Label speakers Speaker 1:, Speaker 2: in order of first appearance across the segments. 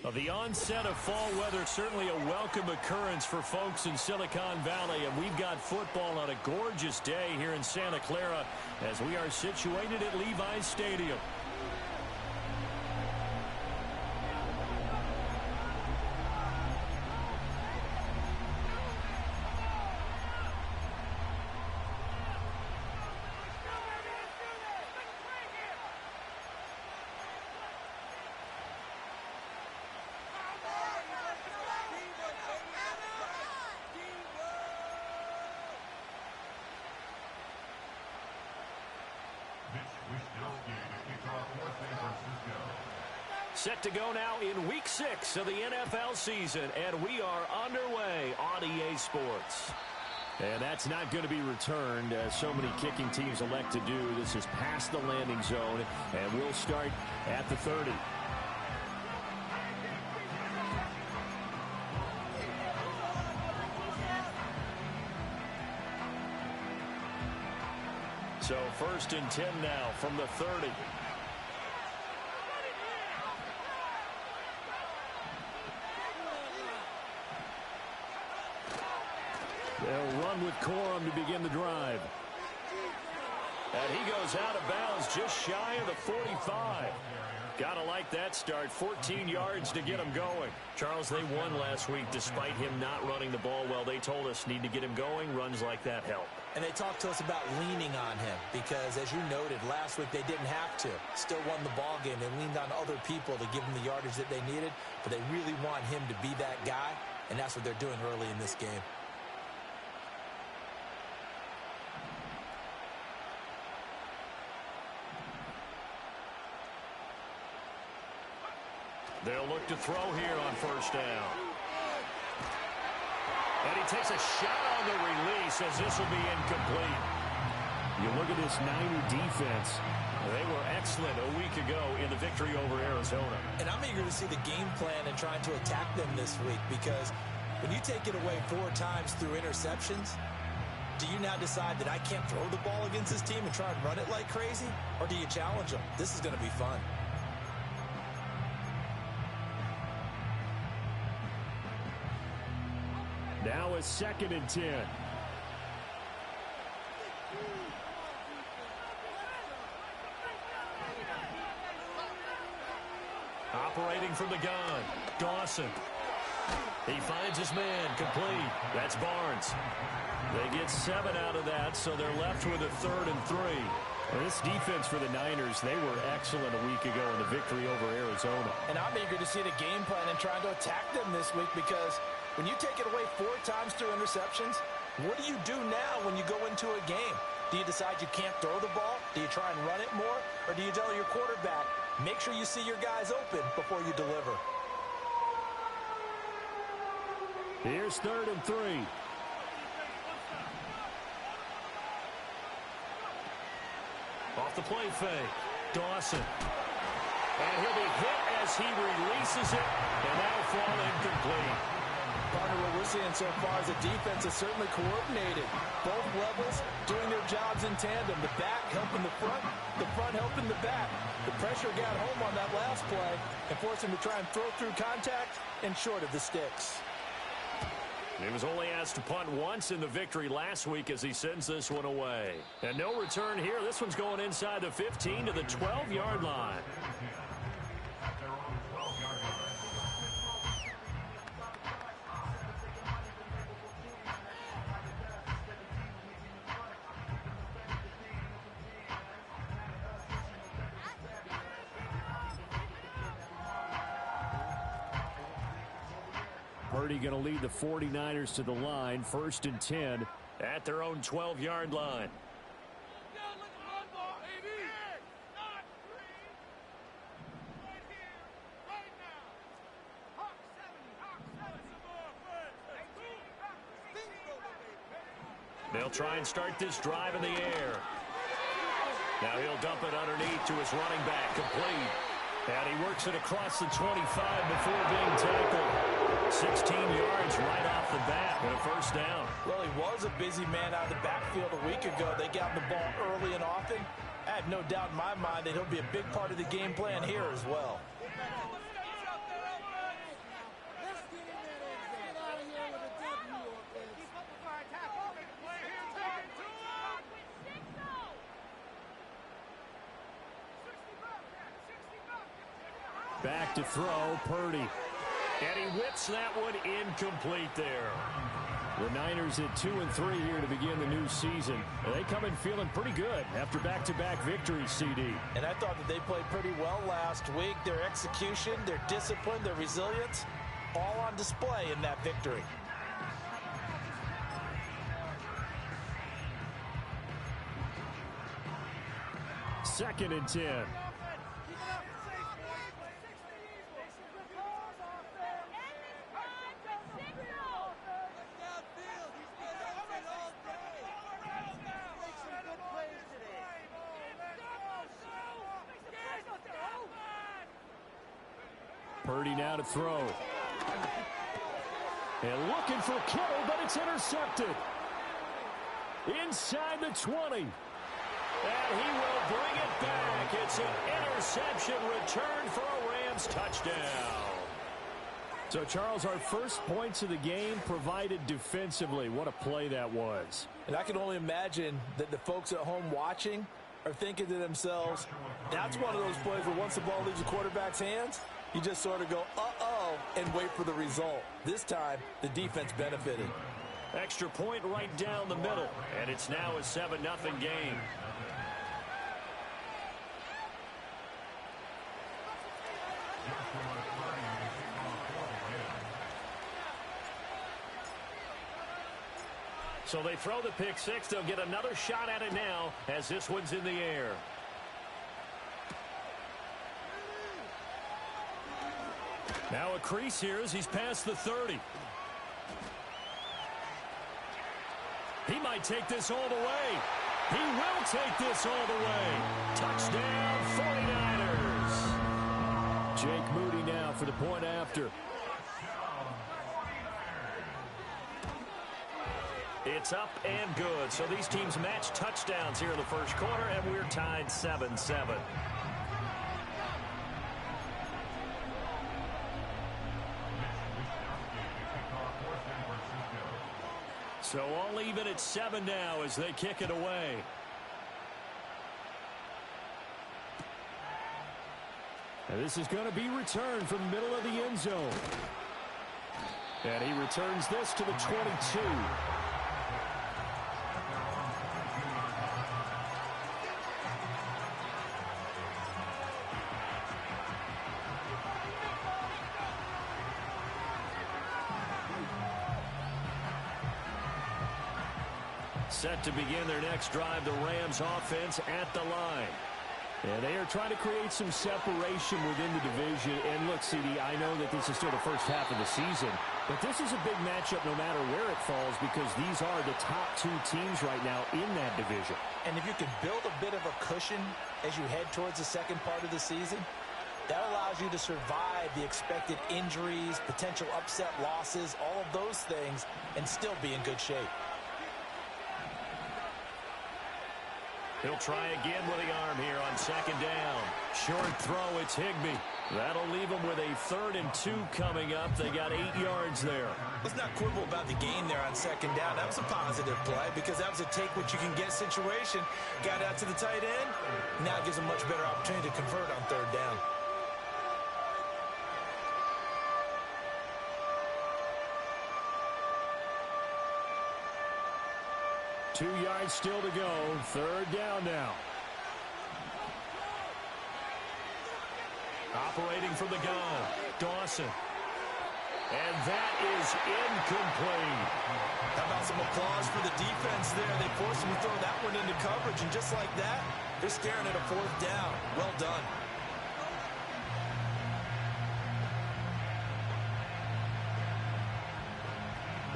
Speaker 1: Well, the onset of fall weather, certainly a welcome occurrence for folks in Silicon Valley, and we've got football on a gorgeous day here in Santa Clara as we are situated at Levi's Stadium. Set to go now in Week 6 of the NFL season, and we are underway on EA Sports. And that's not going to be returned, as so many kicking teams elect to do. This is past the landing zone, and we'll start at the 30. So 1st and 10 now from the 30. They'll run with Corum to begin the drive. And he goes out of bounds just shy of the 45. Gotta like that start. 14 yards to get him going. Charles, they won last week despite him not running the ball well. They told us need to get him going. Runs like that help.
Speaker 2: And they talked to us about leaning on him because, as you noted, last week they didn't have to. Still won the ball game. They leaned on other people to give them the yardage that they needed, but they really want him to be that guy, and that's what they're doing early in this game.
Speaker 1: They'll look to throw here on 1st down. And he takes a shot on the release as this will be incomplete. You look at this Niner defense. They were excellent a week ago in the victory over Arizona.
Speaker 2: And I'm eager to see the game plan and trying to attack them this week because when you take it away 4 times through interceptions, do you now decide that I can't throw the ball against this team and try and run it like crazy? Or do you challenge them? This is going to be fun.
Speaker 1: Now a 2nd and 10. Operating from the gun, Dawson. He finds his man, complete. That's Barnes. They get 7 out of that, so they're left with a 3rd and 3. Well, this defense for the Niners, they were excellent a week ago in the victory over Arizona.
Speaker 2: And I'm eager to see the game plan and trying to attack them this week because when you take it away 4 times through interceptions, what do you do now when you go into a game? Do you decide you can't throw the ball? Do you try and run it more? Or do you tell your quarterback, make sure you see your guys open before you deliver?
Speaker 1: Here's 3rd and 3. Off the play fake, Dawson. And he'll be hit as he releases it, and that'll fall incomplete.
Speaker 2: Partner, what we're seeing so far is the defense is certainly coordinated. Both levels doing their jobs in tandem. The back helping the front helping the back. The pressure got home on that last play and forced him to try and throw through contact and short of the sticks.
Speaker 1: He was only asked to punt once in the victory last week as he sends this one away. And no return here. This one's going inside the 15 to the 12-yard line. Purdy going to lead the 49ers to the line. 1st and 10 at their own 12-yard line. They'll try and start this drive in the air. Now he'll dump it underneath to his running back, complete. And he works it across the 25 before being tackled. 16 yards right off the bat and a 1st down.
Speaker 2: Well, he was a busy man out of the backfield a week ago. They got the ball early and often. I have no doubt in my mind that he'll be a big part of the game plan here as well.
Speaker 1: Back to throw, Purdy. And he whips that one incomplete there. The Niners at 2-3 here to begin the new season. And they come in feeling pretty good after back-to-back victories, CD.
Speaker 2: And I thought that they played pretty well last week. Their execution, their discipline, their resilience, all on display in that victory.
Speaker 1: Second and 10. Purdy now to throw. And looking for Kittle, but it's intercepted. Inside the 20. And he will bring it back. It's an interception return for a Rams touchdown. So, Charles, our first points of the game provided defensively. What a play that was.
Speaker 2: And I can only imagine that the folks at home watching are thinking to themselves, that's one of those plays where once the ball leaves the quarterback's hands, you just sort of go, uh-oh, and wait for the result. This time, the defense benefited.
Speaker 1: Extra point right down the middle, and it's now a 7-0 game. So they throw the pick six. They'll get another shot at it now as this one's in the air. Now a crease here as he's past the 30. He might take this all the way. He will take this all the way. Touchdown, 49ers. Jake Moody now for the point after. It's up and good. So these teams match touchdowns here in the first quarter, and we're tied 7-7. So all even at 7 now as they kick it away. And this is going to be returned from the middle of the end zone. And he returns this to the 22. Set to begin their next drive, the Rams offense at the line. And they are trying to create some separation within the division. And look, CD, I know that this is still the first half of the season, but this is a big matchup no matter where it falls because these are the top two teams right now in that division.
Speaker 2: And if you can build a bit of a cushion as you head towards the second part of the season, that allows you to survive the expected injuries, potential upset losses, all of those things, and still be in good shape.
Speaker 1: He'll try again with the arm here on second down. Short throw, it's Higbee. That'll leave them with a 3rd and 2 coming up. They got 8 yards there.
Speaker 2: Let's not quibble about the gain there on second down. That was a positive play because that was a take-what-you-can-get situation. Got out to the tight end. Now it gives them much better opportunity to convert on 3rd down.
Speaker 1: Two yards still to go. 3rd down now. Operating from the gun, Dawson. And that is incomplete.
Speaker 2: How about some applause for the defense there? They forced him to throw that one into coverage, and just like that, they're staring at a 4th down. Well done.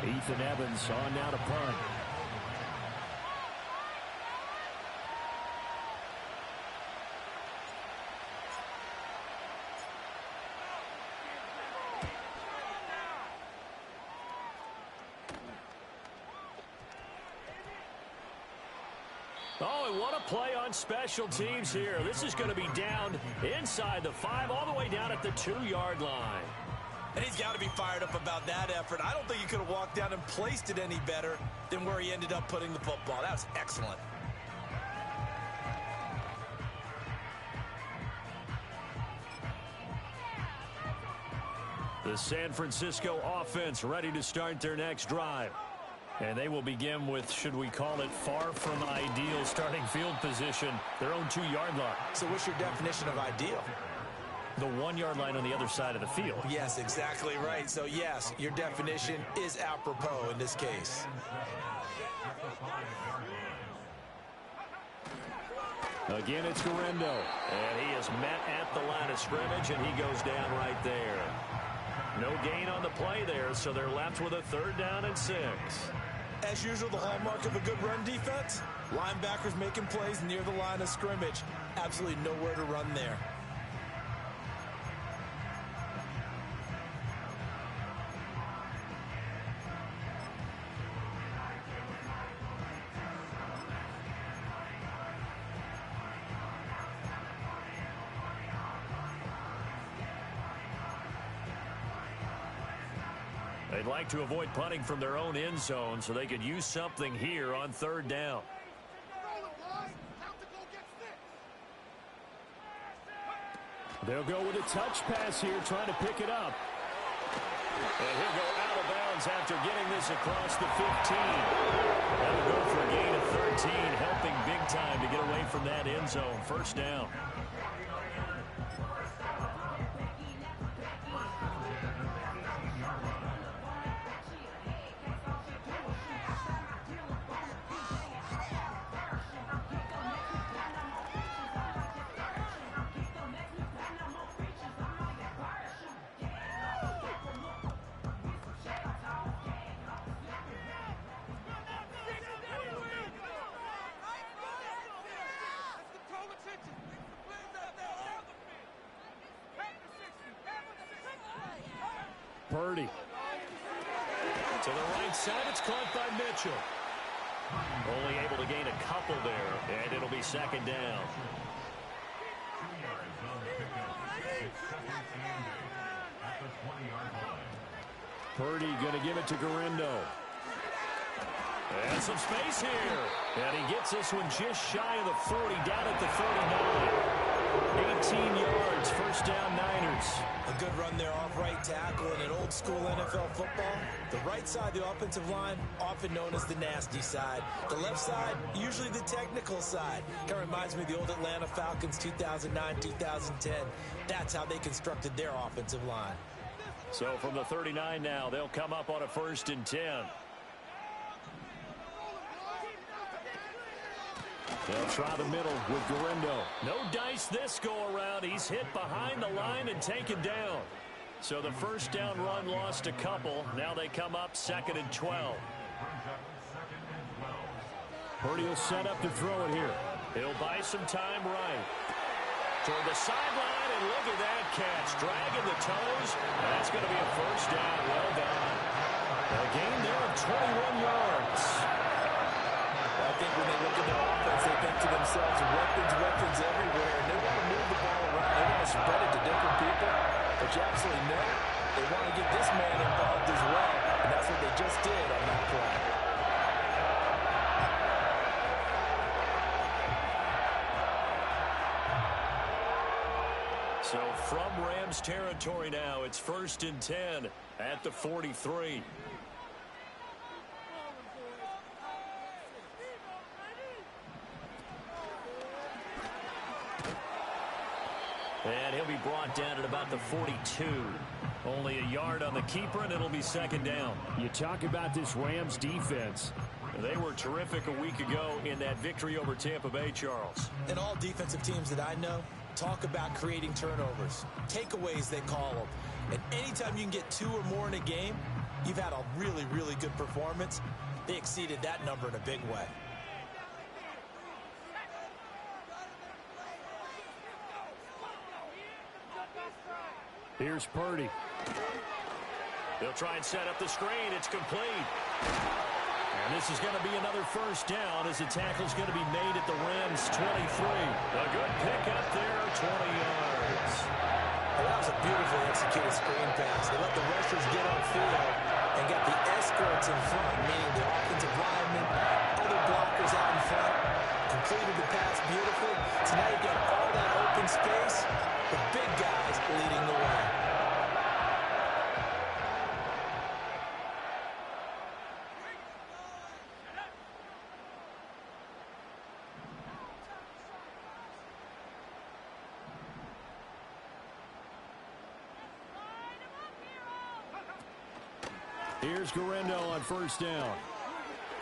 Speaker 1: Ethan Evans on now to punt. Oh, and what a play on special teams here. This is going to be down inside the 5, all the way down at the 2-yard line.
Speaker 2: And he's got to be fired up about that effort. I don't think he could have walked down and placed it any better than where he ended up putting the football. That was excellent.
Speaker 1: The San Francisco offense ready to start their next drive. And they will begin with, should we call it, far from ideal starting field position, their own 2-yard line.
Speaker 2: So what's your definition of ideal?
Speaker 1: The 1-yard line on the other side of the field.
Speaker 2: Yes, exactly right. So, yes, your definition is apropos in this case.
Speaker 1: Again, it's Guerendo. And he is met at the line of scrimmage, and he goes down right there. No gain on the play there, so they're left with a 3rd down and 6.
Speaker 2: As usual, the hallmark of a good run defense, linebackers making plays near the line of scrimmage. Absolutely nowhere to run there.
Speaker 1: They'd like to avoid punting from their own end zone so they could use something here on 3rd down. They'll go with a touch pass here, trying to pick it up. And he'll go out of bounds after getting this across the 15. That'll go for a gain of 13, helping big time to get away from that end zone. 1st down. Purdy. To the right side, it's caught by Mitchell. Only able to gain a couple there, and it'll be 2nd down. Purdy going to give it to Guerendo. And some space here. And he gets this one just shy of the 40, down at the 39. 18 yards, 1st down, Niners.
Speaker 2: A good run there off right tackle in an old-school NFL football. The right side of the offensive line, often known as the nasty side. The left side, usually the technical side. Kind of reminds me of the old Atlanta Falcons 2009-2010. That's how they constructed their offensive line.
Speaker 1: So from the 39 now, they'll come up on a 1st and 10. They'll try the middle with Guerendo. No dice this go-around. He's hit behind the line and taken down. So the 1st down run lost a couple. Now they come up 2nd and 12. Purdy will set up to throw it here. He'll buy some time right. Toward the sideline, and look at that catch. Dragging the toes. That's going to be a 1st down. Well done. A gain there of 21 yards.
Speaker 2: I think when they look at their offense, they think to themselves, weapons everywhere, and they want to move the ball around. They want to spread it to different people. But you absolutely know they want to get this man involved as well, and that's what they just did on that play.
Speaker 1: So from Rams territory now, it's 1st and 10 at the 43. And he'll be brought down at about the 42. Only a yard on the keeper, and it'll be 2nd down. You talk about this Rams defense. They were terrific a week ago in that victory over Tampa Bay, Charles.
Speaker 2: And all defensive teams that I know talk about creating turnovers. Takeaways, they call them. And anytime you can get 2 or more in a game, you've had a really, really good performance. They exceeded that number in a big way.
Speaker 1: Here's Purdy. They'll try and set up the screen. It's complete. And this is going to be another 1st down as the tackle's going to be made at the Rams 23. A good pickup there, 20 yards.
Speaker 2: Well, that was a beautifully executed screen pass. They let the rushers get upfield and got the escorts in front, meaning the offensive linemen, other blockers out in front. Completed the pass beautifully. So now you got all that open space, the big guys leading the way.
Speaker 1: Here's Guerrero on first down.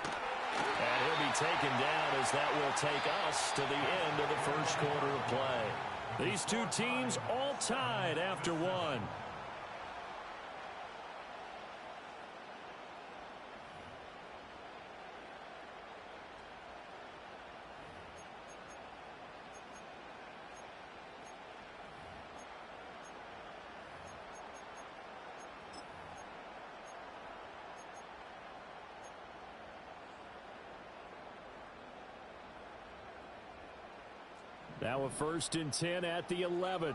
Speaker 1: And he'll be taken down as that will take us to the end of the first quarter of play. These two teams all tied after one. Now a 1st and 10 at the 11.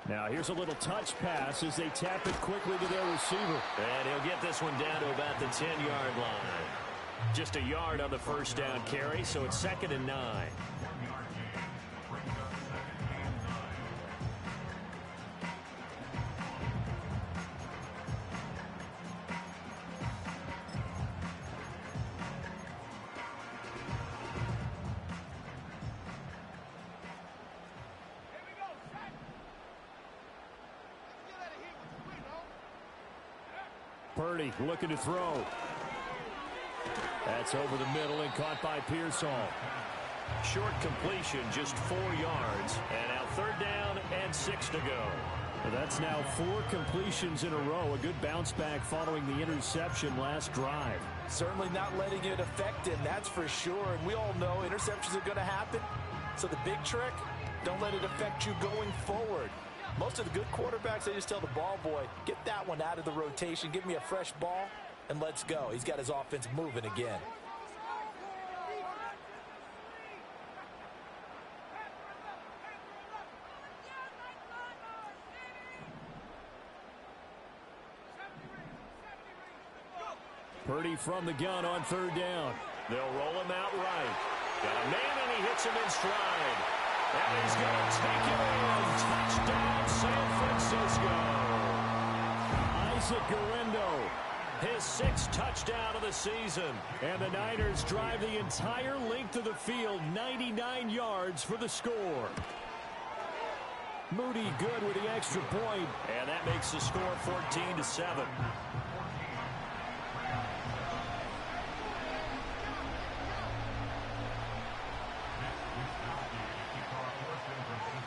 Speaker 1: Now here's a little touch pass as they tap it quickly to their receiver. And he'll get this one down to about the 10-yard line. Just a yard on the first down carry, so it's 2nd and 9. Purdy looking to throw. That's over the middle and caught by Pearsall. Short completion, just 4 yards. And now 3rd down and 6 to go. Well, that's now 4 completions in a row. A good bounce back following the interception last drive.
Speaker 2: Certainly not letting it affect him, that's for sure. And we all know interceptions are going to happen. So the big trick, don't let it affect you going forward. Most of the good quarterbacks, they just tell the ball boy, get that one out of the rotation, give me a fresh ball, and let's go. He's got his offense moving again.
Speaker 1: Purdy from the gun on 3rd down. They'll roll him out right. Got a man, and he hits him in stride. And he's going to take it in. Touchdown, San Francisco. Isaac Guerrero, his 6th touchdown of the season. And the Niners drive the entire length of the field, 99 yards for the score. Moody good with the extra point. And that makes the score 14-7.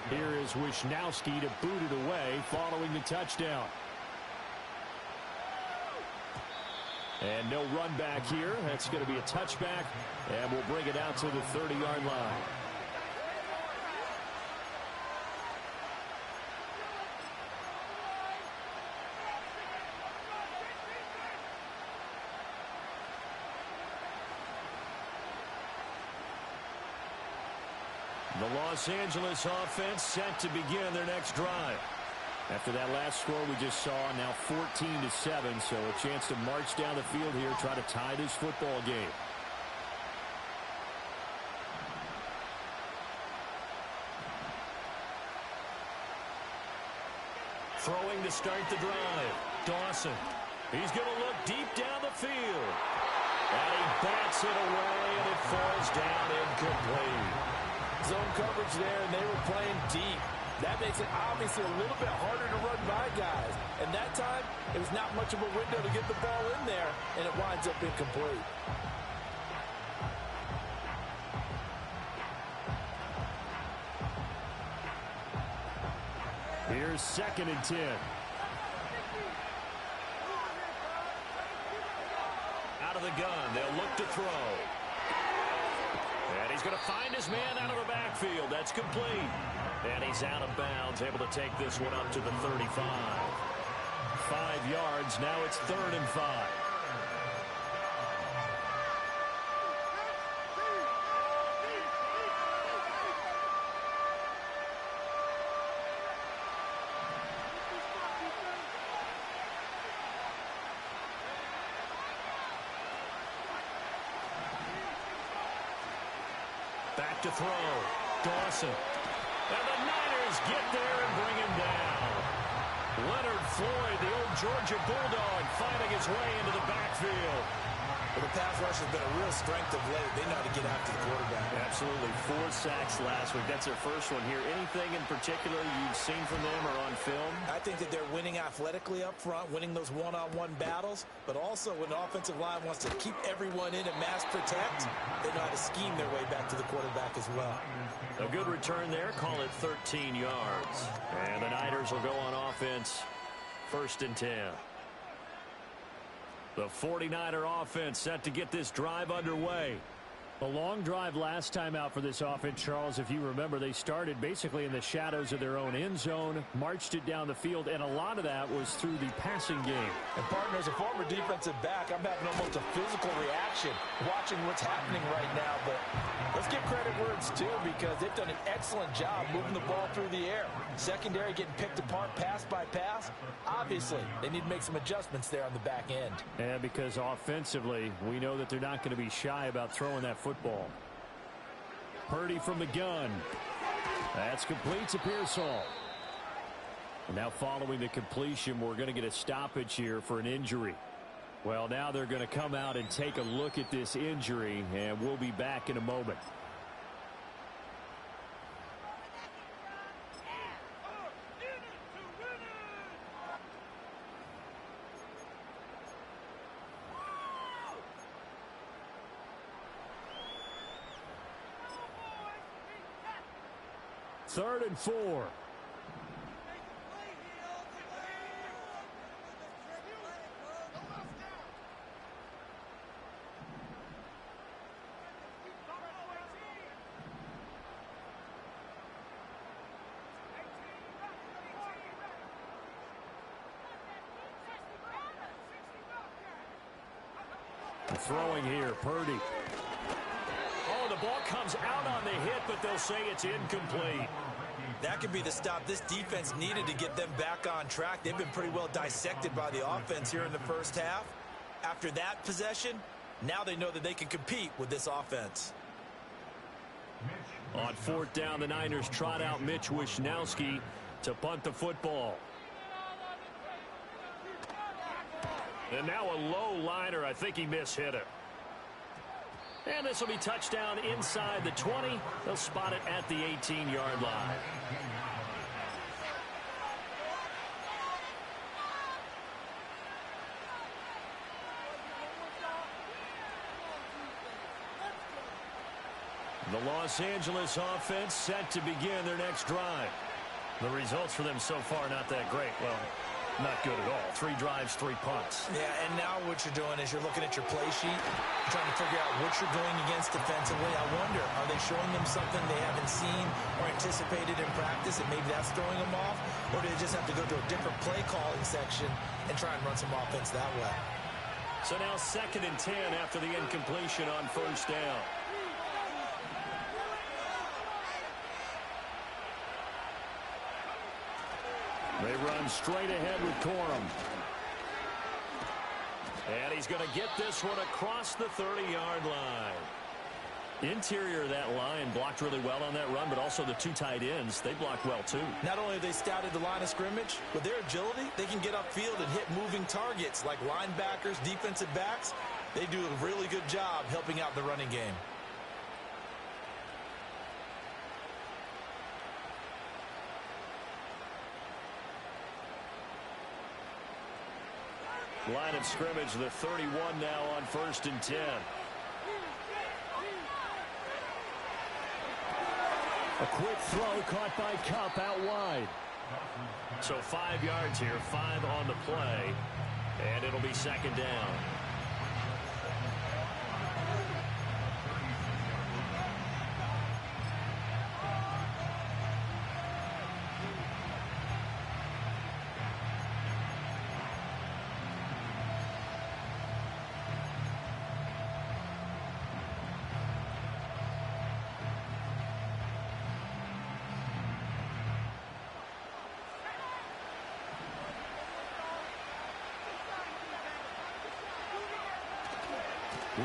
Speaker 1: Here is Wisnowski to boot it away following the touchdown. And no run back here. That's going to be a touchback, and we'll bring it out to the 30-yard line. The Los Angeles offense set to begin their next drive. After that last score we just saw, now 14-7, so a chance to march down the field here, try to tie this football game. Throwing to start the drive. Dawson. He's going to look deep down the field. And he bats it away, and it falls down incomplete.
Speaker 2: Zone coverage there, and they were playing deep. That makes it obviously a little bit harder to run by guys. And that time, it was not much of a window to get the ball in there, and it winds up incomplete.
Speaker 1: Here's 2nd and 10. Out of the gun, they'll look to throw. And he's going to find his man out of the backfield. That's complete. And he's out of bounds, able to take this one up to the 35. 5 yards, now it's 3rd and 5. Back to throw. Dawson. And the Niners get there and bring him down. Leonard Floyd, the old Georgia Bulldog, finding his way into the backfield.
Speaker 2: Well, the pass rush has been a real strength of late. They know how to get after the quarterback.
Speaker 1: Absolutely. 4 sacks last week. That's their first one here. Anything in particular you've seen from them or on film?
Speaker 2: I think that they're winning athletically up front, winning those one-on-one battles, but also when the offensive line wants to keep everyone in and mass protect, they know how to scheme their way back to the quarterback as well.
Speaker 1: A good return there. Call it 13 yards. And the Niners will go on offense. 1st and 10. The 49er offense set to get this drive underway. A long drive last time out for this offense, Charles. If you remember, they started basically in the shadows of their own end zone, marched it down the field, and a lot of that was through the passing game.
Speaker 2: And partner, as a former defensive back, I'm having almost a physical reaction watching what's happening right now. But let's give credit where it's due, because they've done an excellent job moving the ball through the air. Secondary getting picked apart pass by pass. Obviously, they need to make some adjustments there on the back end.
Speaker 1: And because offensively, we know that they're not going to be shy about throwing that football. Purdy from the gun. That's complete to Pearsall. Now following the completion, we're going to get a stoppage here for an injury. Well, now they're going to come out and take a look at this injury, and we'll be back in a moment. Third and 4. Throwing here, Purdy. Oh, the ball comes out on the hit, but they'll say it's incomplete.
Speaker 2: That could be the stop this defense needed to get them back on track. They've been pretty well dissected by the offense here in the first half. After that possession, now they know that they can compete with this offense.
Speaker 1: On 4th down, the Niners trot out Mitch Wishnowsky to punt the football. And now a low liner. I think he mishit it. And this will be touchdown inside the 20. They'll spot it at the 18-yard line. The Los Angeles offense set to begin their next drive. The results for them so far not that great. Well, not good at all. 3 drives, 3 punts.
Speaker 2: Yeah, and now what you're doing is you're looking at your play sheet, trying to figure out what you're going against defensively. I wonder, are they showing them something they haven't seen or anticipated in practice, and maybe that's throwing them off? Or do they just have to go to a different play calling section and try and run some offense that way?
Speaker 1: So now 2nd and 10 after the incompletion on 1st down. They run straight ahead with Corum. And he's going to get this one across the 30-yard line. Interior of that line blocked really well on that run, but also the 2 tight ends, they blocked well too.
Speaker 2: Not only have they scouted the line of scrimmage, with their agility, they can get upfield and hit moving targets like linebackers, defensive backs. They do a really good job helping out the running game.
Speaker 1: Line of scrimmage, the 31 now on 1st and 10. A quick throw caught by Kupp out wide. So 5 yards here, 5 on the play, and it'll be 2nd down.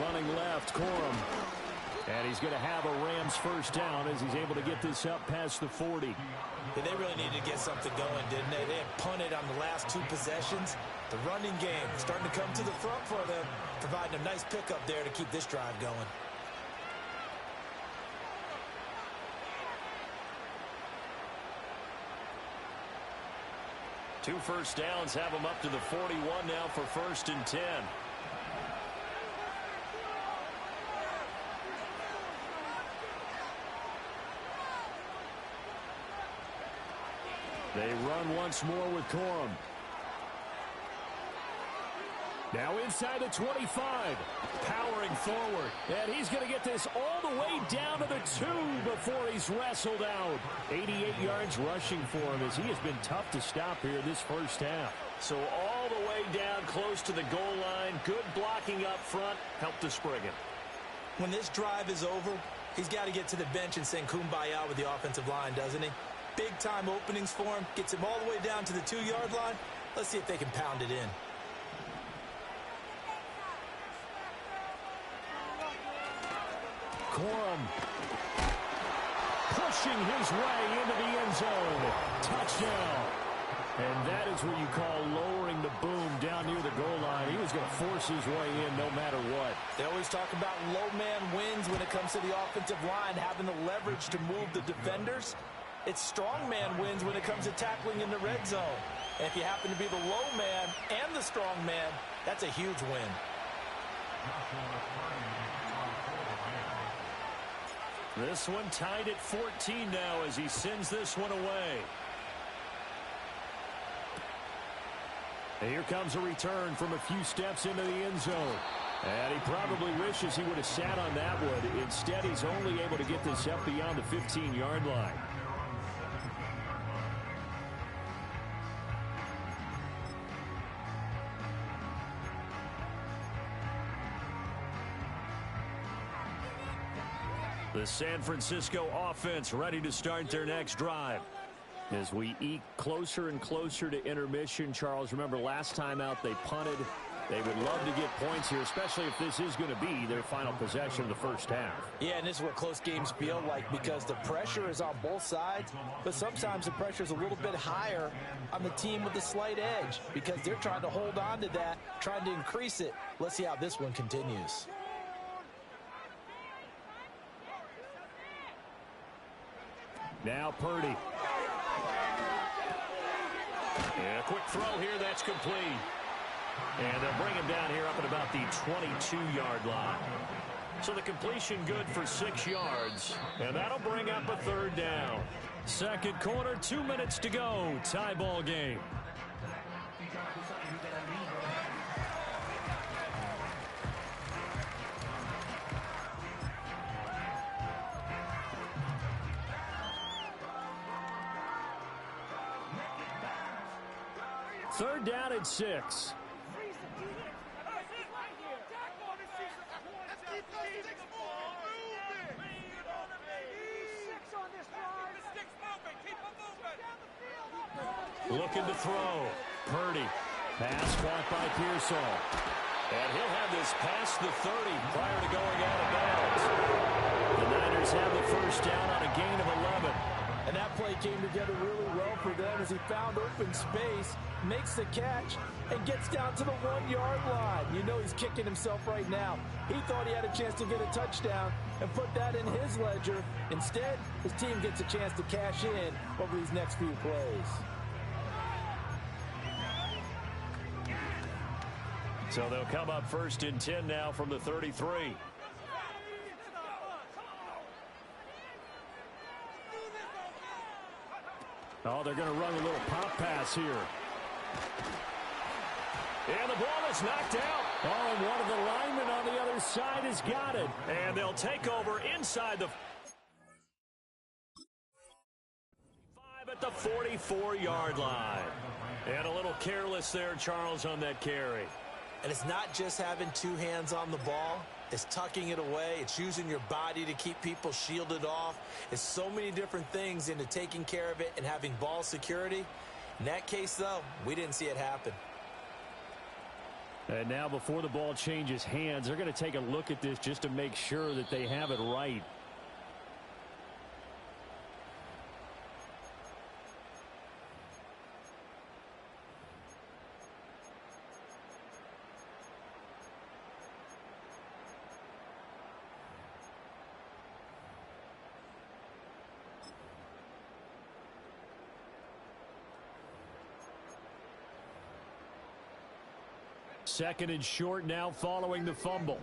Speaker 1: Running left, Corum. And he's going to have a Rams 1st down as he's able to get this up past the 40.
Speaker 2: Yeah, they really needed to get something going, didn't they? They had punted on the last 2 possessions. The running game starting to come to the front for them, providing a nice pickup there to keep this drive going.
Speaker 1: 2 first downs have them up to the 41 now for 1st and 10. They run once more with Corum. Now inside the 25. Powering forward. And he's going to get this all the way down to the 2 before he's wrestled out. 88 yards rushing for him as he has been tough to stop here this first half. So all the way down close to the goal line. Good blocking up front. Helped to spring him.
Speaker 2: When this drive is over, he's got to get to the bench and sing kumbaya with the offensive line, doesn't he? Big-time openings for him. Gets him all the way down to the 2-yard line. Let's see if they can pound it in.
Speaker 1: Corum pushing his way into the end zone. Touchdown. And that is what you call lowering the boom down near the goal line. He was going to force his way in no matter what.
Speaker 2: They always talk about low man wins when it comes to the offensive line, having the leverage to move the defenders. It's strong man wins when it comes to tackling in the red zone. And if you happen to be the low man and the strong man, that's a huge win.
Speaker 1: This one tied at 14 now as he sends this one away. And here comes a return from a few steps into the end zone. And he probably wishes he would have sat on that one. Instead, he's only able to get this up beyond the 15-yard line. The San Francisco offense ready to start their next drive. As we eke closer and closer to intermission, Charles, remember last time out they punted. They would love to get points here, especially if this is going to be their final possession of the first half.
Speaker 2: Yeah, and this is what close games feel like because the pressure is on both sides, but sometimes the pressure is a little bit higher on the team with the slight edge because they're trying to hold on to that, trying to increase it. Let's see how this one continues.
Speaker 1: Now Purdy. And a quick throw here, that's complete. And they'll bring him down here up at about the 22-yard line. So the completion good for 6 yards. And that'll bring up a 3rd down. Second quarter, 2 minutes to go. Tie ball game. Third down at 6. Looking to throw. Purdy. Pass caught by Pearsall. And he'll have this past the 30 prior to going out of bounds. The Niners have the first down on a gain of 11.
Speaker 2: And that play came together really well for them as he found open space, makes the catch, and gets down to the 1-yard line. You know he's kicking himself right now. He thought he had a chance to get a touchdown and put that in his ledger. Instead, his team gets a chance to cash in over these next few plays.
Speaker 1: So they'll come up 1st and 10 now from the 33. Oh, they're going to run a little pop pass here. And the ball is knocked out. Oh, and one of the linemen on the other side has got it. And they'll take over inside the 5 at the 44-yard line. And a little careless there, Charles, on that carry.
Speaker 2: And it's not just having 2 hands on the ball. It's tucking it away. It's using your body to keep people shielded off. It's so many different things into taking care of it and having ball security. In that case, though, we didn't see it happen.
Speaker 1: And now before the ball changes hands, they're going to take a look at this just to make sure that they have it right. Second and short now following the fumble.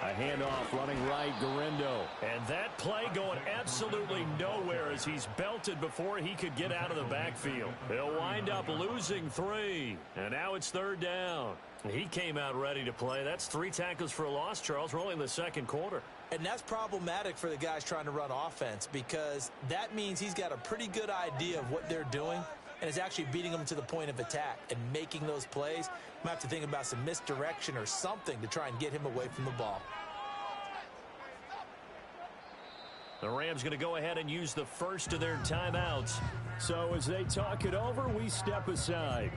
Speaker 1: A handoff running right, Guerrero. And that play going absolutely nowhere as he's belted before he could get out of the backfield. He'll wind up losing 3. And now it's third down. He came out ready to play. That's 3 tackles for a loss, Charles. We're only in the second quarter.
Speaker 2: And that's problematic for the guys trying to run offense because that means he's got a pretty good idea of what they're doing and is actually beating them to the point of attack and making those plays. Might have to think about some misdirection or something to try and get him away from the ball.
Speaker 1: The Rams going to go ahead and use the first of their timeouts. So as they talk it over, we step aside.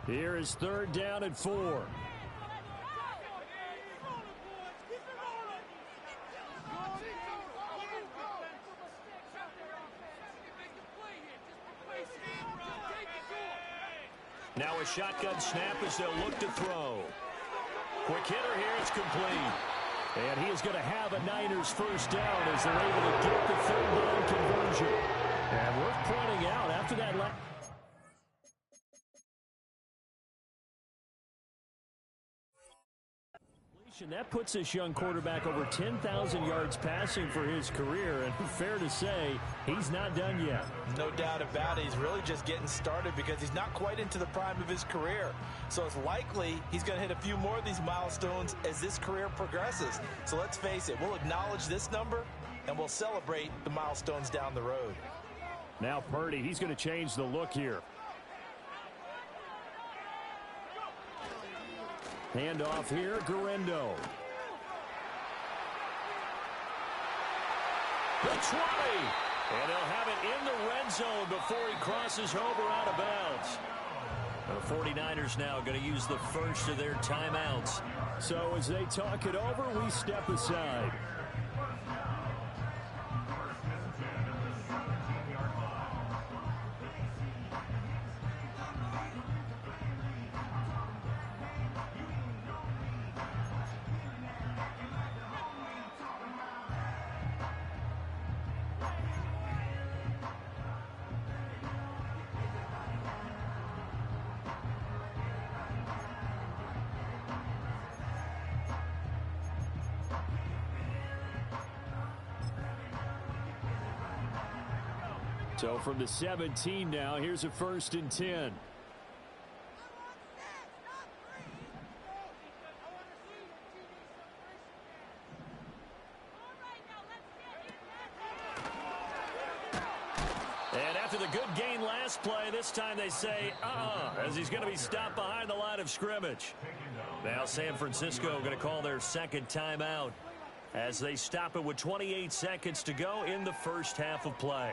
Speaker 1: Here is third down and 4. Now a shotgun snap as they'll look to throw. Quick hitter here, it's complete. And he is going to have a Niners first down as they're able to get the third down conversion. And worth pointing out after that last. That puts this young quarterback over 10,000 yards passing for his career, and fair to say, he's not done yet.
Speaker 2: No doubt about it. He's really just getting started because he's not quite into the prime of his career. So it's likely he's going to hit a few more of these milestones as this career progresses. So let's face it, we'll acknowledge this number, and we'll celebrate the milestones down the road.
Speaker 1: Now Purdy, he's going to change the look here. Handoff here, Guerrero. The 20. And he'll have it in the red zone before he crosses over out of bounds. The 49ers now going to use the first of their timeouts. So as they talk it over, we step aside. So from the 17 now, here's a 1st and 10. And after the good gain last play, this time they say, as he's going to be stopped behind the line of scrimmage. Now San Francisco going to call their second timeout as they stop it with 28 seconds to go in the first half of play.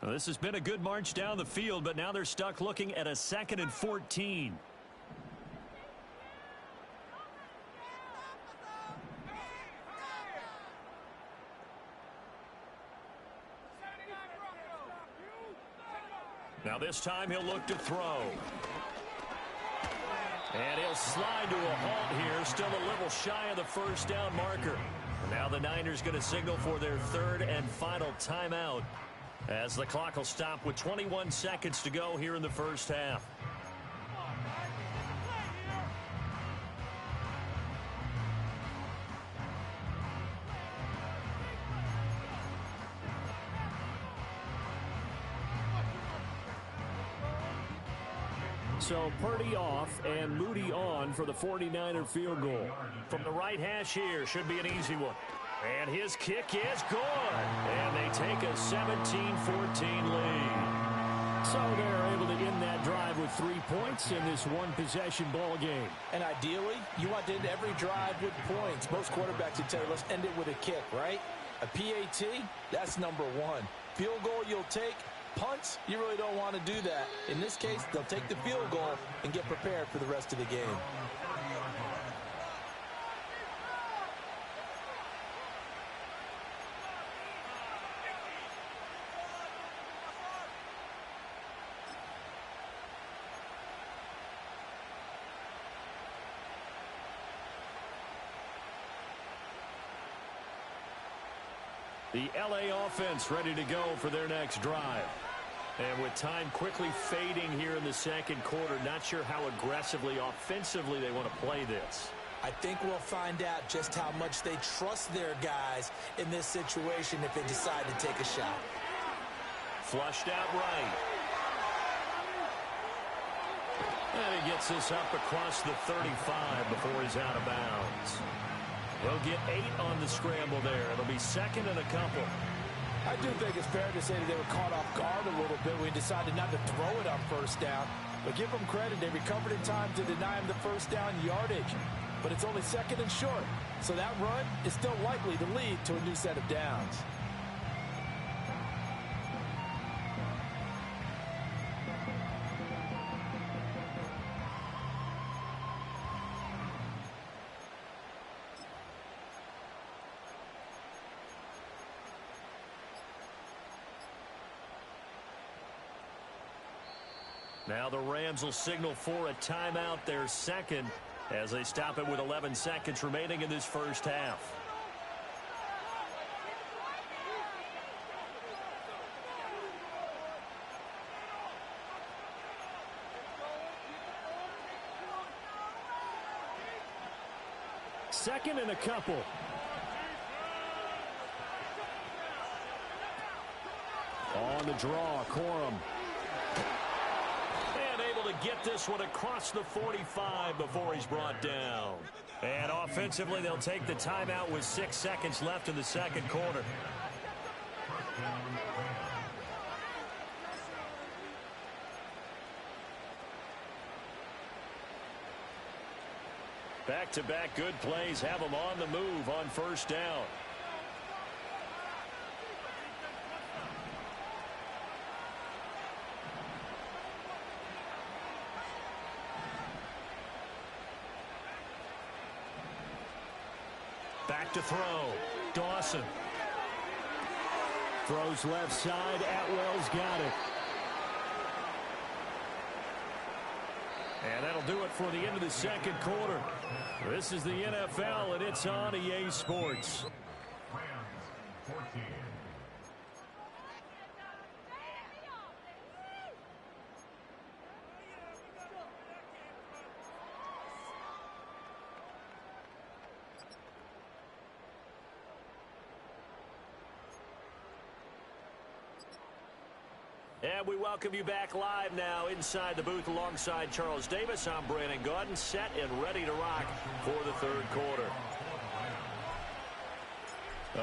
Speaker 1: Well, this has been a good march down the field, but now they're stuck looking at a 2nd and 14. Now this time he'll look to throw. And he'll slide to a halt here, still a little shy of the first down marker. Now the Niners going to signal for their third and final timeout, as the clock will stop with 21 seconds to go here in the first half. So Purdy off and Moody on for the 49er field goal. From the right hash here, should be an easy one. And his kick is good. And they take a 17-14 lead. So they're able to end that drive with 3 points in this one-possession ball game.
Speaker 2: And ideally, you want to end every drive with points. Most quarterbacks would tell you, let's end it with a kick, right? A PAT, that's number one. Field goal you'll take. Punts, you really don't want to do that. In this case, they'll take the field goal and get prepared for the rest of the game.
Speaker 1: The LA offense ready to go for their next drive. And with time quickly fading here in the second quarter, not sure how aggressively, offensively they want to play this.
Speaker 2: I think we'll find out just how much they trust their guys in this situation if they decide to take a shot.
Speaker 1: Flushed out right. And he gets this up across the 35 before he's out of bounds. They'll get 8 on the scramble there. It'll be second and a couple.
Speaker 2: I do think it's fair to say that they were caught off guard a little bit when we decided not to throw it on first down. But give them credit. They recovered in time to deny him the first down yardage. But it's only second and short. So that run is still likely to lead to a new set of downs.
Speaker 1: Now the Rams will signal for a timeout, their second, as they stop it with 11 seconds remaining in this first half. Second and a couple. On the draw, Corum. Get this one across the 45 before he's brought down. And offensively, they'll take the timeout with 6 seconds left in the second quarter. Back-to-back good plays have them on the move on first down. Back to throw. Dawson. Throws left side. Atwell's got it. And that'll do it for the end of the second quarter. This is the NFL, and it's on EA Sports. And we welcome you back live now inside the booth alongside Charles Davis. I'm Brandon Gaudin, set and ready to rock for the third quarter.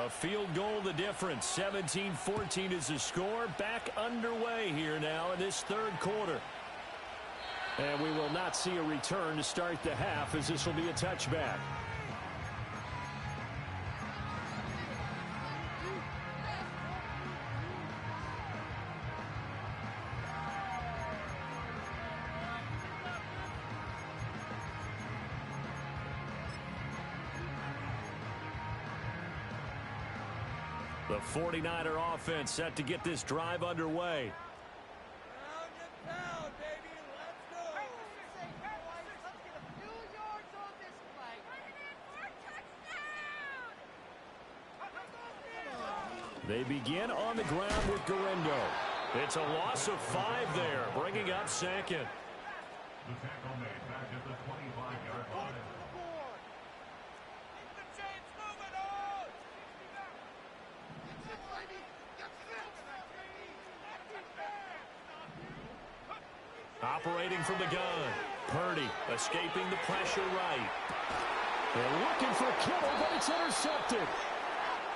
Speaker 1: A field goal the difference. 17-14 is the score. Back underway here now in this third quarter. And we will not see a return to start the half, as this will be a touchback. The 49er offense set to get this drive underway. They begin on the ground with Guerendo. It's a loss of 5 there, bringing up second.
Speaker 3: The tackle made back at the 25-yard line.
Speaker 1: Operating from the gun. Purdy escaping the pressure right. They're looking for Kittle, but it's intercepted.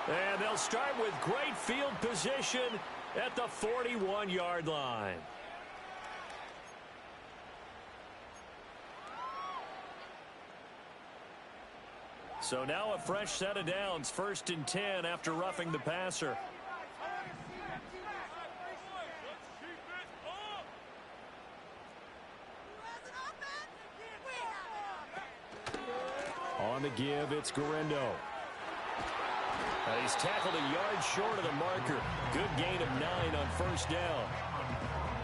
Speaker 1: And they'll start with great field position at the 41-yard line. So now a fresh set of downs, 1st and 10 after roughing the passer. On the give, it's Guerendo. He's tackled a yard short of the marker. Good gain of 9 on 1st down.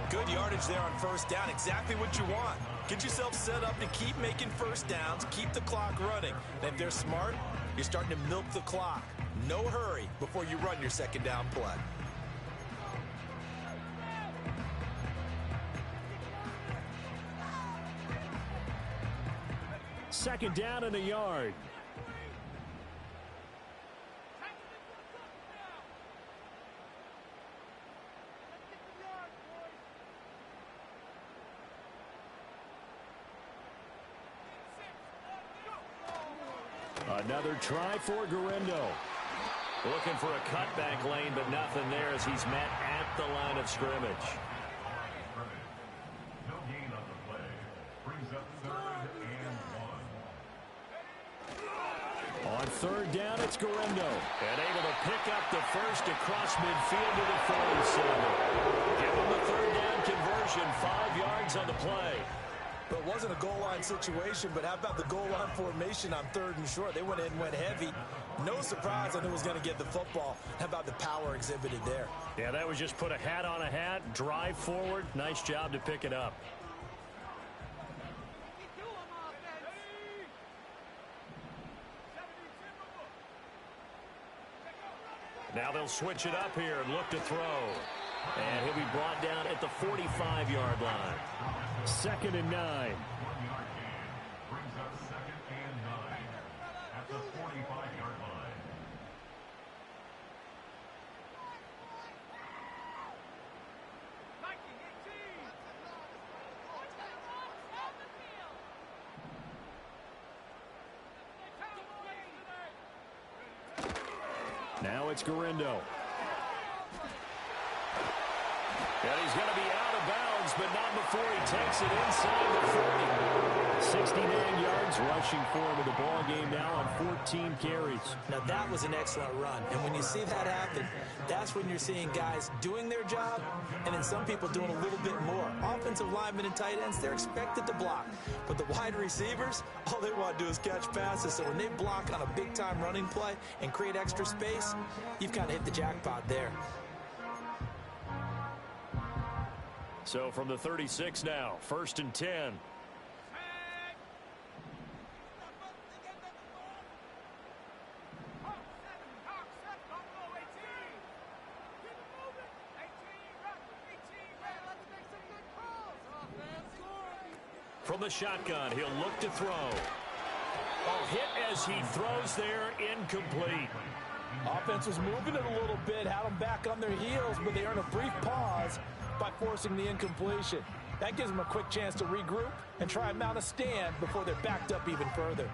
Speaker 2: Good yardage there on 1st down. Exactly what you want. Get yourself set up to keep making 1st downs, keep the clock running. And if they're smart, you're starting to milk the clock. No hurry before you run your 2nd down play.
Speaker 1: Second down and a yard. Another try for Guerendo. Looking for a cutback lane, but nothing there as he's met at the line of scrimmage.
Speaker 3: No gain on the play. Brings up 3rd and 1.
Speaker 1: On 3rd down, it's Guerendo. And able to pick up the first across midfield to the 47. Give him the 3rd down conversion, 5 yards on the play.
Speaker 2: But it wasn't a goal line situation, but how about the goal line formation on 3rd and short? They went in, went heavy. No surprise on who was going to get the football. How about the power exhibited there?
Speaker 1: Yeah, that was just put a hat on a hat, drive forward. Nice job to pick it up. Now they'll switch it up here and look to throw. And he'll be brought down at the 45-yard line. 2nd and 9.
Speaker 3: 1-yard gain. Brings up 2nd and 9. At the 45-yard line.
Speaker 1: Now it's Guerendo. And he's going to be out of bounds, but not before he takes it inside the 40. 69 yards rushing for him in the ball game now on 14 carries.
Speaker 2: Now that was an excellent run, and when you see that happen, that's when you're seeing guys doing their job, and then some people doing a little bit more. Offensive linemen and tight ends, they're expected to block, but the wide receivers, all they want to do is catch passes. So when they block on a big-time running play and create extra space, you've kind of hit the jackpot there.
Speaker 1: So from the 36 now, 1st and 10. From the shotgun, he'll look to throw. Oh, hit as he throws there, incomplete.
Speaker 2: Offense was moving it a little bit, had them back on their heels, but they earned a brief pause by forcing the incompletion. That gives them a quick chance to regroup and try and mount a stand before they're backed up even further.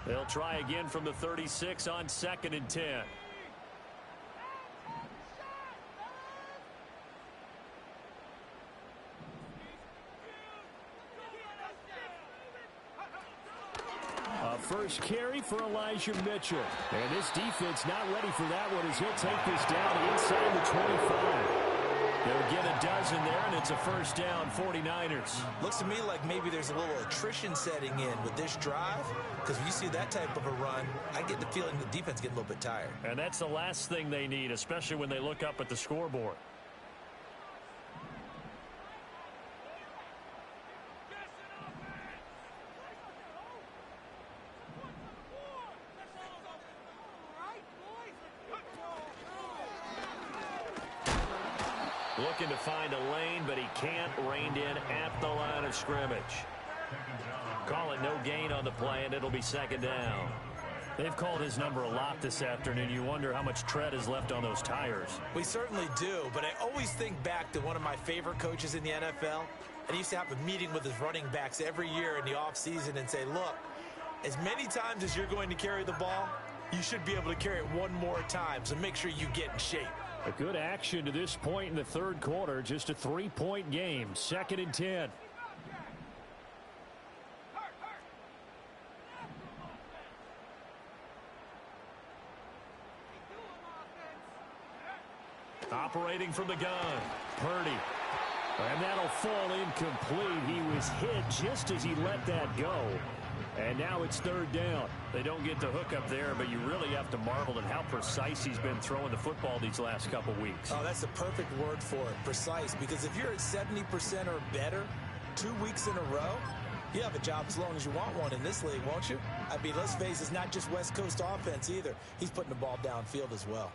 Speaker 1: They'll try again from the 36 on 2nd and 10. First carry for Elijah Mitchell. And this defense not ready for that one as he'll take this down inside the 25. They'll get a dozen there, and it's a 1st down, 49ers.
Speaker 2: Looks to me like maybe there's a little attrition setting in with this drive, because when you see that type of a run, I get the feeling the defense getting a little bit tired.
Speaker 1: And that's the last thing they need, especially when they look up at the scoreboard. Looking to find a lane, but he can't. Reined in at the line of scrimmage. Call it no gain on the play, and it'll be 2nd down. They've called his number a lot this afternoon. You wonder how much tread is left on those tires.
Speaker 2: We certainly do, but I always think back to one of my favorite coaches in the NFL. And he used to have a meeting with his running backs every year in the offseason and say, look, as many times as you're going to carry the ball, you should be able to carry it one more time, so make sure you get in shape.
Speaker 1: A good action to this point in the third quarter. Just a 3-point game. 2nd and 10. Operating from the gun, Purdy. And that'll fall incomplete. He was hit just as he let that go. And now it's 3rd down. They don't get the hook up there, but you really have to marvel at how precise he's been throwing the football these last couple weeks.
Speaker 2: Oh, that's the perfect word for it, precise. Because if you're at 70% or better 2 weeks in a row, you have a job as long as you want one in this league, won't you? I mean, let's face it, it's not just West Coast offense either. He's putting the ball downfield as well.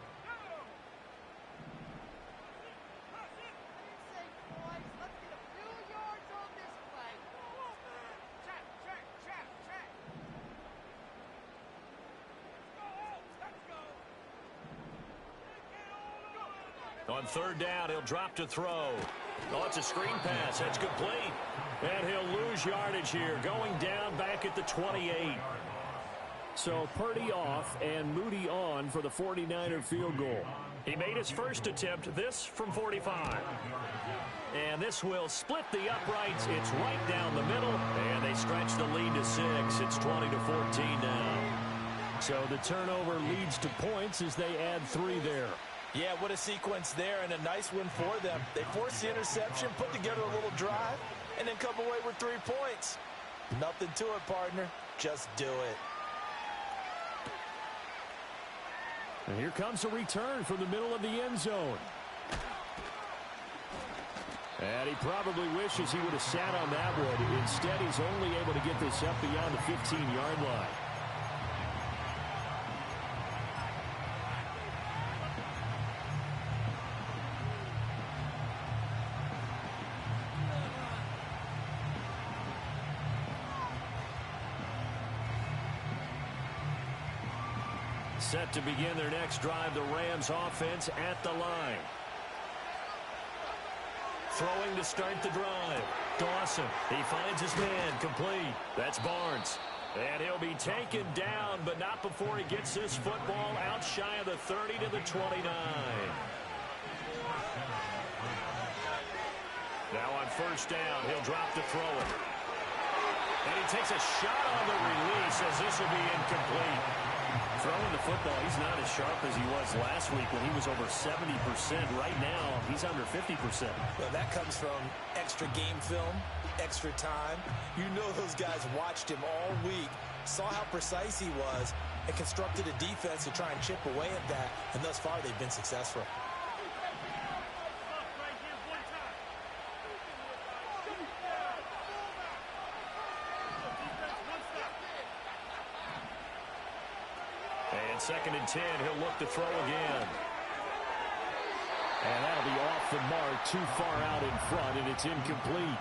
Speaker 1: On 3rd down, he'll drop to throw. Oh, it's a screen pass. That's complete. And he'll lose yardage here, going down back at the 28. So Purdy off and Moody on for the 49er field goal. He made his first attempt, this from 45. And this will split the uprights. It's right down the middle, and they stretch the lead to 6. It's 20-14 now. So the turnover leads to points as they add 3 there.
Speaker 2: Yeah, what a sequence there, and a nice win for them. They forced the interception, put together a little drive, and then come away with 3 points. Nothing to it, partner. Just do it.
Speaker 1: And here comes a return from the middle of the end zone. And he probably wishes he would have sat on that one. Instead, he's only able to get this up beyond the 15-yard line. Set to begin their next drive, the Rams offense at the line. Throwing to start the drive. Dawson, he finds his man, complete. That's Barnes. And he'll be taken down, but not before he gets this football out shy of the 30 to the 29. Now on 1st down, he'll drop to throw it. And he takes a shot on the release as this will be incomplete. Throwing the football, he's not as sharp as he was last week when he was over 70%. Right now, he's under 50%.
Speaker 2: Well, that comes from extra game film, extra time. You know those guys watched him all week, saw how precise he was, and constructed a defense to try and chip away at that. And thus far, they've been successful. And 2nd and 10, he'll look to throw again.
Speaker 1: And that'll be off the mark, too far out in front, and it's incomplete.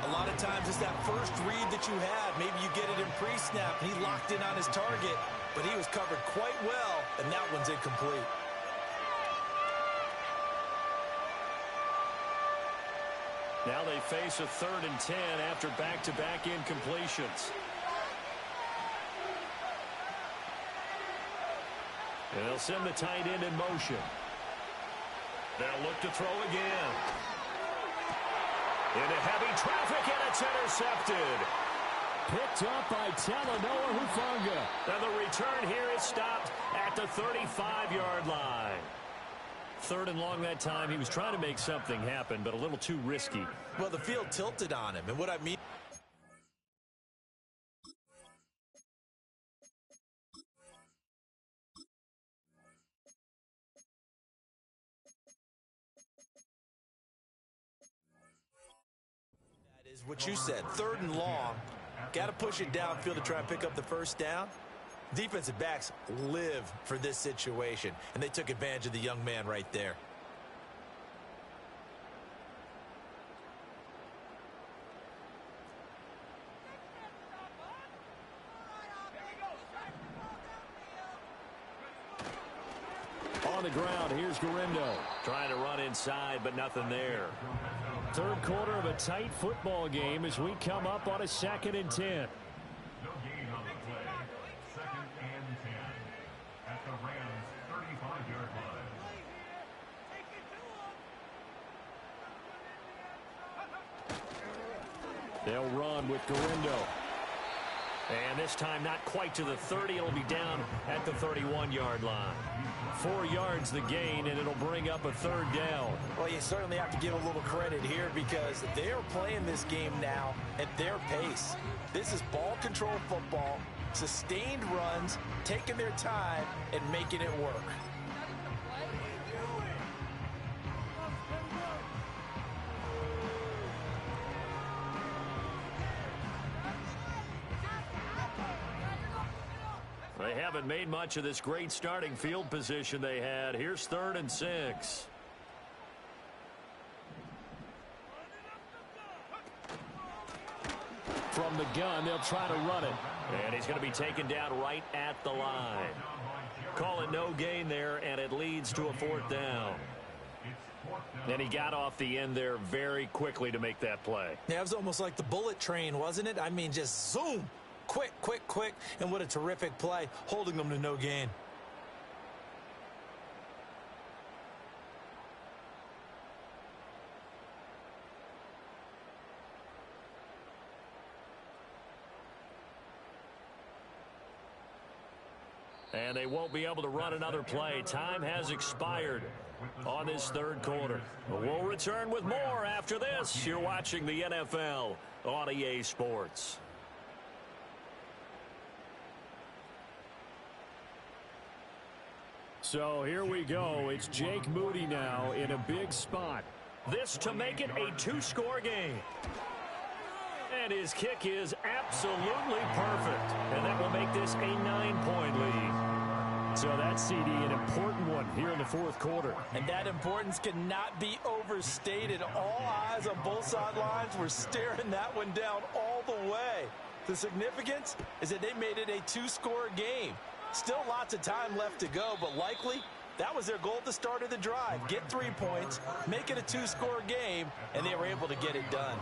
Speaker 2: A lot of times it's that first read that you have. Maybe you get it in pre-snap, and he locked in on his target, but he was covered quite well, and that one's incomplete.
Speaker 1: Now they face a 3rd and 10 after back-to-back incompletions. And they'll send the tight end in motion. They'll look to throw again. Into heavy traffic, and it's intercepted. Picked up by Talanoa Hufanga. And the return here is stopped at the 35-yard line. 3rd and long that time. He was trying to make something happen, but a little too risky.
Speaker 2: Well, the field tilted on him, and what I mean... what you said, 3rd and long, got to push it downfield to try and pick up the 1st down. Defensive backs live for this situation, and they took advantage of the young man right there.
Speaker 1: the ground. Here's Gurindo. Trying to run inside, but nothing there. Third quarter of a tight football game as we come up on a 2nd and 10.
Speaker 3: No gain on the play. 2nd and 10. At the Rams' 35-yard line.
Speaker 1: They'll run with Gurindo. And this time not quite to the 30. It'll be down at the 31-yard line. 4 yards the gain, and it'll bring up a 3rd down.
Speaker 2: Well, you certainly have to give a little credit here because they are playing this game now at their pace. This is ball control football, sustained runs, taking their time, and making it work.
Speaker 1: They haven't made much of this great starting field position they had. Here's 3rd and 6. From the gun, they'll try to run it. And he's going to be taken down right at the line. Call it no gain there, and it leads to a 4th down. And he got off the end there very quickly to make that play.
Speaker 2: Yeah, it was almost like the bullet train, wasn't it? I mean, just zoom. Quick, quick, quick, and what a terrific play, holding them to no gain.
Speaker 1: And they won't be able to run another play. Time has expired on this 3rd quarter. We'll return with more after this. You're watching the NFL on EA Sports. So here we go. It's Jake Moody now in a big spot. This to make it a 2-score game. And his kick is absolutely perfect. And that will make this a 9-point lead. So that's, CD, an important one here in the 4th quarter.
Speaker 2: And that importance cannot be overstated. All eyes on both sidelines were staring that one down all the way. The significance is that they made it a 2-score game. Still lots of time left to go, but likely that was their goal at the start of the drive. Get 3 points, make it a 2-score game, and they were able to get it done.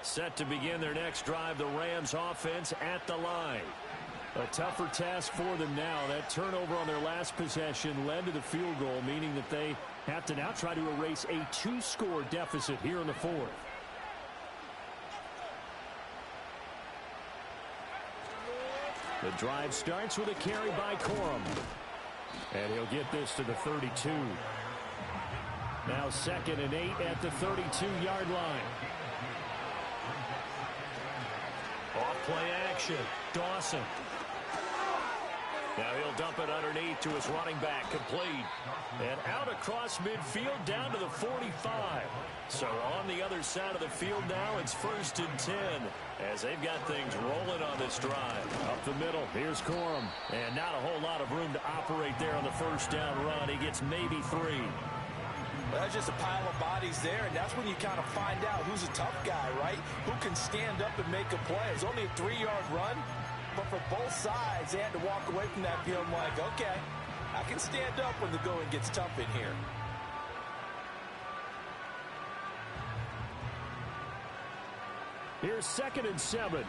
Speaker 1: Set to begin their next drive, the Rams offense at the line. A tougher task for them now. That turnover on their last possession led to the field goal, meaning that they have to now try to erase a 2-score deficit here in the 4th. The drive starts with a carry by Corum. And he'll get this to the 32. Now 2nd and 8 at the 32-yard line. Off play action. Dawson. Now he'll dump it underneath to his running back, complete. And out across midfield down to the 45. So on the other side of the field now, it's 1st and 10 as they've got things rolling on this drive. Up the middle, here's Corum. And not a whole lot of room to operate there on the 1st down run. He gets maybe 3.
Speaker 2: Well, that's just a pile of bodies there, and that's when you kind of find out who's a tough guy, right? Who can stand up and make a play. It's only a 3-yard run. But for both sides, they had to walk away from that feeling like, okay, I can stand up when the going gets tough in here.
Speaker 1: Here's 2nd and 7.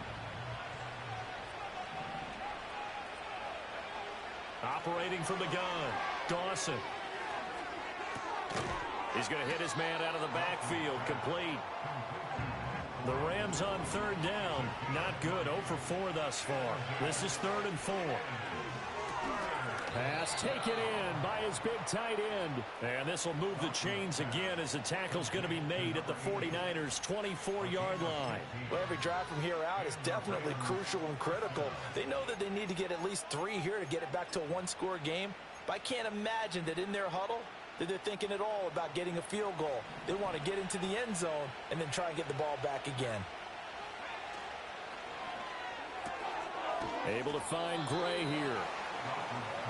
Speaker 1: Operating from the gun, Dawson. He's going to hit his man out of the backfield, complete. The Rams on 3rd down. Not good. 0 for 4 thus far. This is 3rd and 4. Pass taken in by his big tight end. And this will move the chains again as the tackle's going to be made at the 49ers' 24-yard line.
Speaker 2: Well, every drive from here out is definitely crucial and critical. They know that they need to get at least 3 here to get it back to a 1-score game. But I can't imagine that in their huddle that they're thinking at all about getting a field goal. They want to get into the end zone and then try and get the ball back again.
Speaker 1: Able to find Gray here.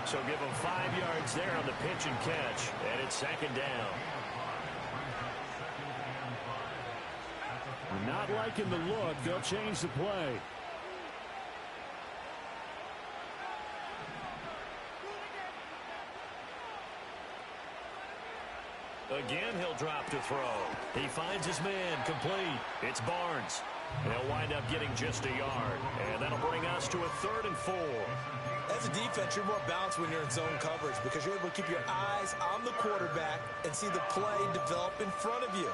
Speaker 1: So give them 5 yards there on the pitch and catch. And it's second down.
Speaker 4: Not liking the look. They'll change the play.
Speaker 1: Again, he'll drop to throw. He finds his man complete. It's Barnes. They'll wind up getting just a yard. And that'll bring us to a 3rd and 4.
Speaker 2: As a defense, you're more balanced when you're in zone coverage because you're able to keep your eyes on the quarterback and see the play develop in front of you.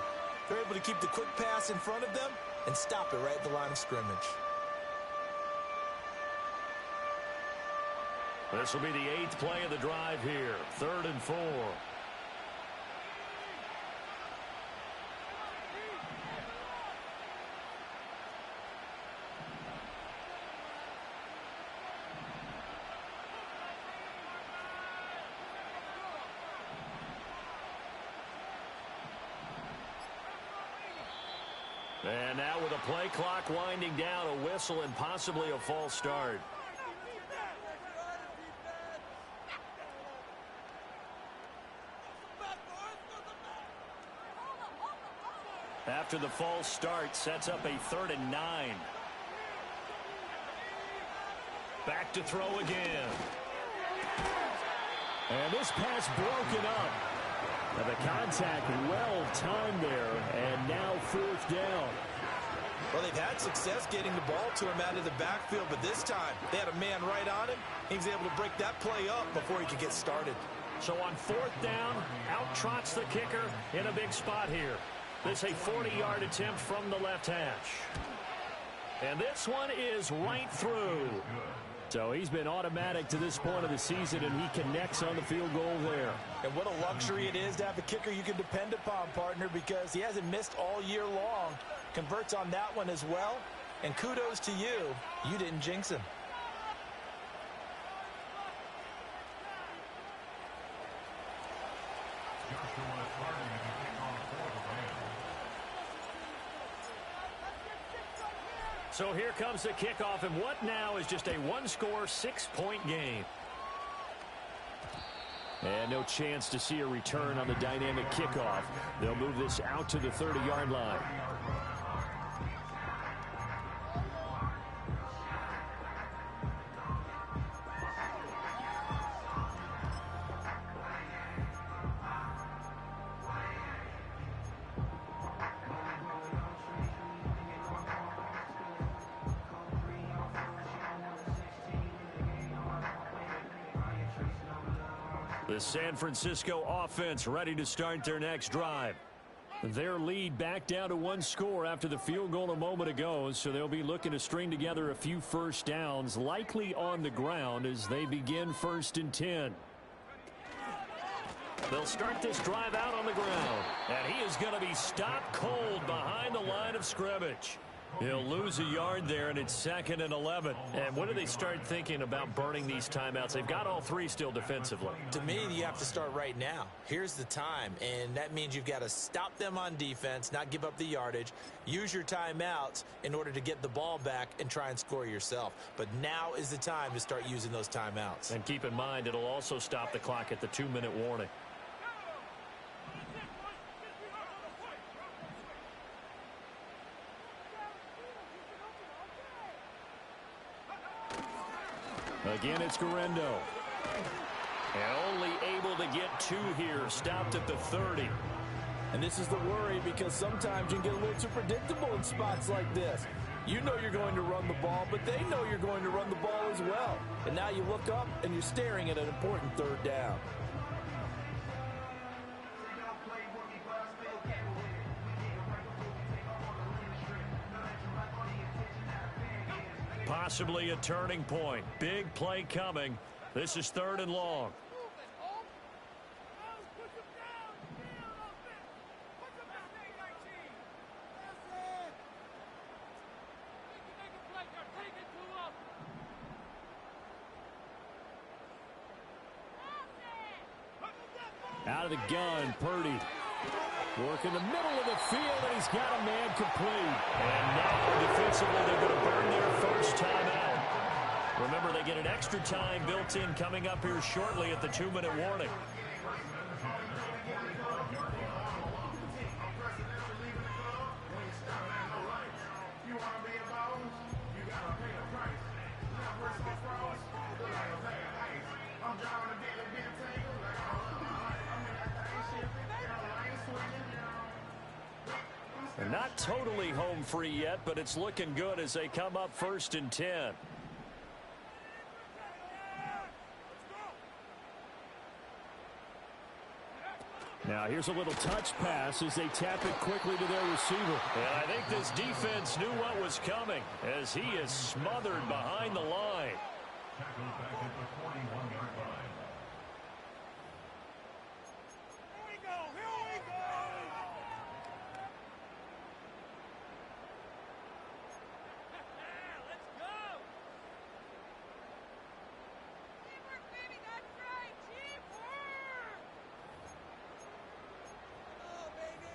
Speaker 2: They're able to keep the quick pass in front of them and stop it right at the line of scrimmage.
Speaker 1: This will be the 8th play of the drive here. 3rd and 4. And now with a play clock winding down, a whistle and possibly a false start. After the false start, sets up a 3rd and 9. Back to throw again.
Speaker 4: And this pass broken up. And the contact well timed there, and now 4th down.
Speaker 2: Well, they've had success getting the ball to him out of the backfield, but this time they had a man right on him. He was able to break that play up before he could get started.
Speaker 1: So on 4th down, out trots the kicker in a big spot here. This a 40-yard attempt from the left hash. And this one is right through.
Speaker 4: So he's been automatic to this point of the season, and he connects on the field goal there.
Speaker 2: And what a luxury it is to have a kicker you can depend upon, partner, because he hasn't missed all year long. Converts on that one as well. And kudos to you. You didn't jinx him.
Speaker 1: So here comes the kickoff, and what now is just a one-score, 6-point game.
Speaker 4: And no chance to see a return on the dynamic kickoff. They'll move this out to the 30-yard line.
Speaker 1: The San Francisco offense ready to start their next drive.
Speaker 4: Their lead back down to 1 score after the field goal a moment ago, so they'll be looking to string together a few first downs, likely on the ground as they begin 1st and 10.
Speaker 1: They'll start this drive out on the ground, and he is going to be stopped cold behind the line of scrimmage. He'll lose a yard there, and it's 2nd and 11. And when do they start thinking about burning these timeouts? They've got all 3 still defensively.
Speaker 2: To me, you have to start right now. Here's the time, and that means you've got to stop them on defense, not give up the yardage, use your timeouts in order to get the ball back and try and score yourself. But now is the time to start using those timeouts.
Speaker 1: And keep in mind, it'll also stop the clock at the 2-minute warning.
Speaker 4: Again, it's Guerrero.
Speaker 1: And only able to get 2 here, stopped at the 30.
Speaker 2: And this is the worry because sometimes you can get a little too predictable in spots like this. You know you're going to run the ball, but they know you're going to run the ball as well. And now you look up and you're staring at an important 3rd down.
Speaker 1: Possibly a turning point. Big play coming. This is 3rd and long.
Speaker 4: Out of the gun, Purdy. Work in the middle of the field, and he's got a man complete.
Speaker 1: And now defensively, they're going to burn their first timeout. Remember, they get an extra time built in coming up here shortly at the 2-minute warning. They're not totally home free yet, but it's looking good as they come up 1st and 10.
Speaker 4: Now here's a little touch pass as they tap it quickly to their receiver.
Speaker 1: And I think this defense knew what was coming as he is smothered behind the line.
Speaker 3: Tackled back at the 41-yard line.
Speaker 5: Here we go! Here we go! Let's go! Teamwork, baby, that's right! Teamwork! Oh, baby!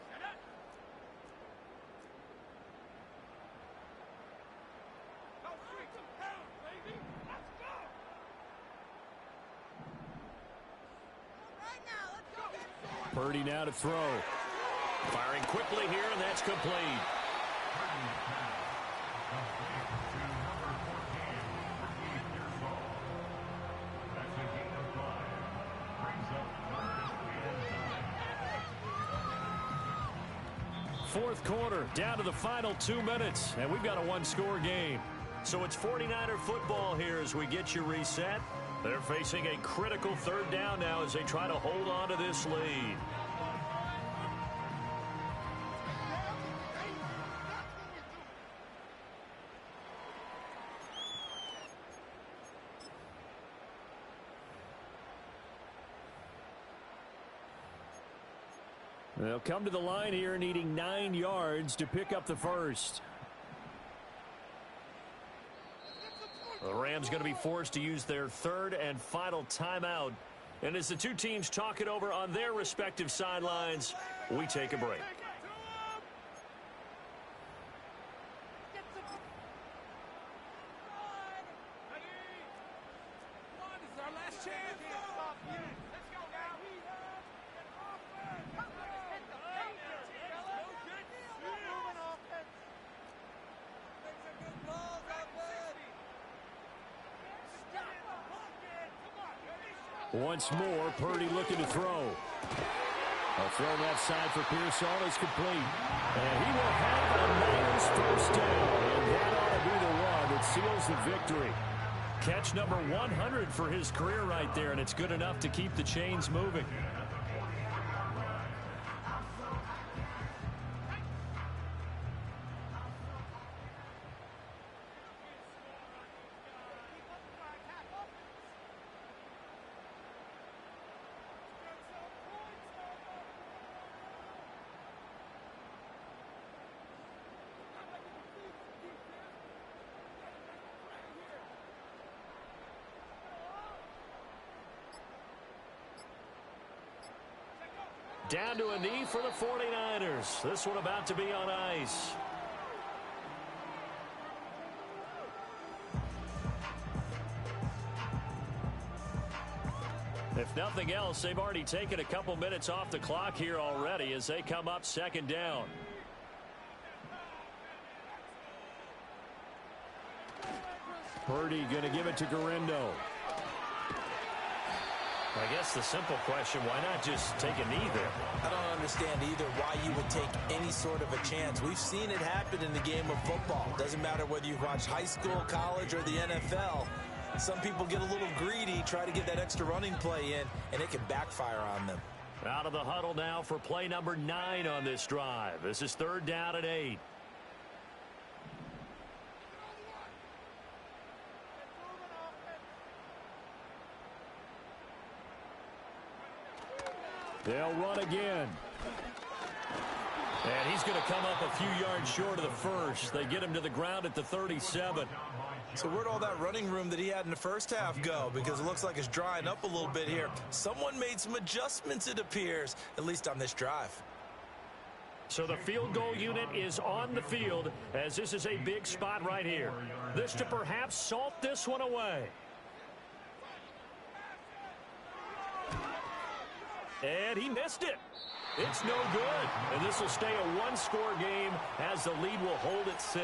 Speaker 5: Shut up! Go street to pound, baby! Let's go! Right now, let's go get some!
Speaker 4: Purdy now to throw.
Speaker 1: Firing quickly here, and that's complete.
Speaker 3: That's a gain of 5. Brings up 3rd and 9.
Speaker 1: Fourth quarter, down to the final 2 minutes, and we've got a one-score game. So it's 49er football here as we get you reset. They're facing a critical 3rd down now as they try to hold on to this lead.
Speaker 4: They'll come to the line here needing 9 yards to pick up the first.
Speaker 1: The Rams going to be forced to use their 3rd and final timeout. And as the two teams talk it over on their respective sidelines, we take a break.
Speaker 4: Once more, Purdy looking to throw. A throw left side for Pearsall is complete. And he will have a Niners first down. And that ought to be the one that seals the victory.
Speaker 1: Catch number 100 for his career right there, and it's good enough to keep the chains moving. Down to a knee for the 49ers. This one about to be on ice. If nothing else, they've already taken a couple minutes off the clock here already as they come up 2nd down.
Speaker 4: Purdy going to give it to Garindo.
Speaker 1: I guess the simple question, why not just take a knee there?
Speaker 2: I don't understand either why you would take any sort of a chance. We've seen it happen in the game of football. Doesn't matter whether you've watched high school, college, or the NFL. Some people get a little greedy, try to get that extra running play in, and it can backfire on them.
Speaker 1: Out of the huddle now for play number 9 on this drive. This is 3rd down and 8. They'll run again. And he's going to come up a few yards short of the first. They get him to the ground at the 37.
Speaker 2: So where'd all that running room that he had in the first half go? Because it looks like it's drying up a little bit here. Someone made some adjustments, it appears, at least on this drive.
Speaker 1: So the field goal unit is on the field as this is a big spot right here. This to perhaps salt this one away. And he missed it. It's no good. And this will stay a one-score game as the lead will hold at 6.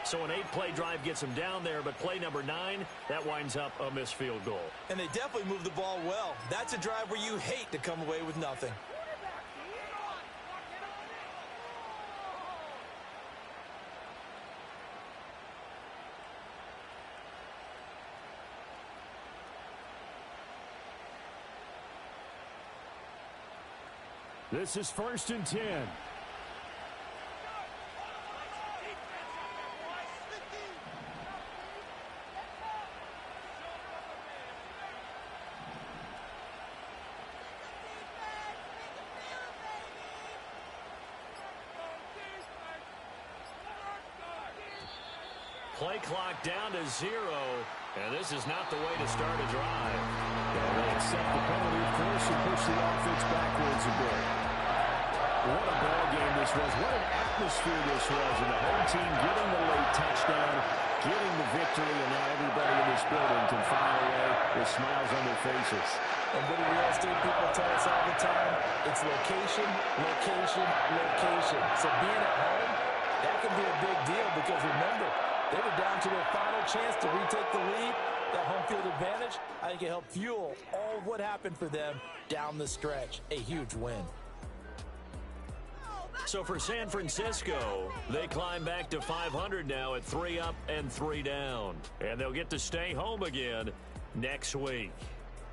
Speaker 1: So an 8-play drive gets him down there, but play number 9, that winds up a missed field goal.
Speaker 2: And they definitely moved the ball well. That's a drive where you hate to come away with nothing.
Speaker 4: This is 1st and 10.
Speaker 1: Play clock down to 0, and this is not the way to start a drive.
Speaker 4: And they accept the penalty, of course, and push the offense backwards a bit. What a ball game this was. What an atmosphere this was. And the home team getting the late touchdown, getting the victory, and now everybody in this building can file away with smiles on their faces.
Speaker 2: And what do real estate people tell us all the time? It's location, location, location. So being at home, that can be a big deal because remember, they were down to their final chance to retake the lead. That home field advantage, I think it helped fuel all what happened for them down the stretch. A huge win.
Speaker 1: So for San Francisco, they climb back to 500 now at 3 up and 3 down. And they'll get to stay home again next week.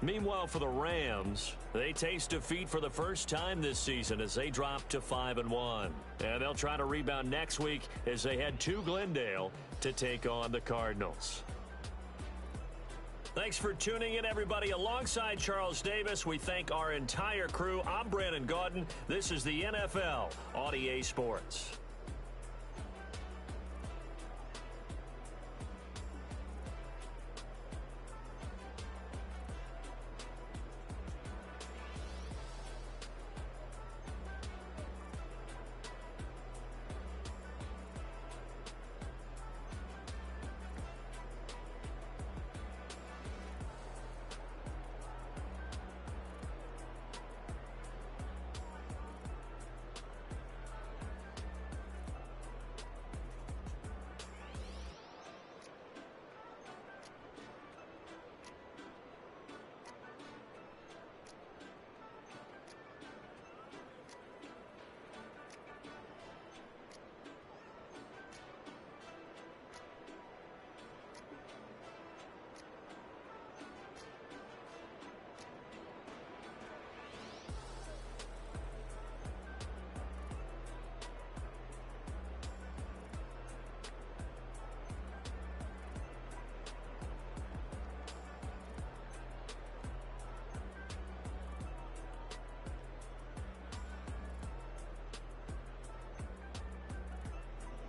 Speaker 1: Meanwhile, for the Rams, they taste defeat for the first time this season as they drop to 5-1. And they'll try to rebound next week as they head to Glendale to take on the Cardinals. Thanks for tuning in, everybody. Alongside Charles Davis, we thank our entire crew. I'm Brandon Gaudin. This is the NFL on EA Sports.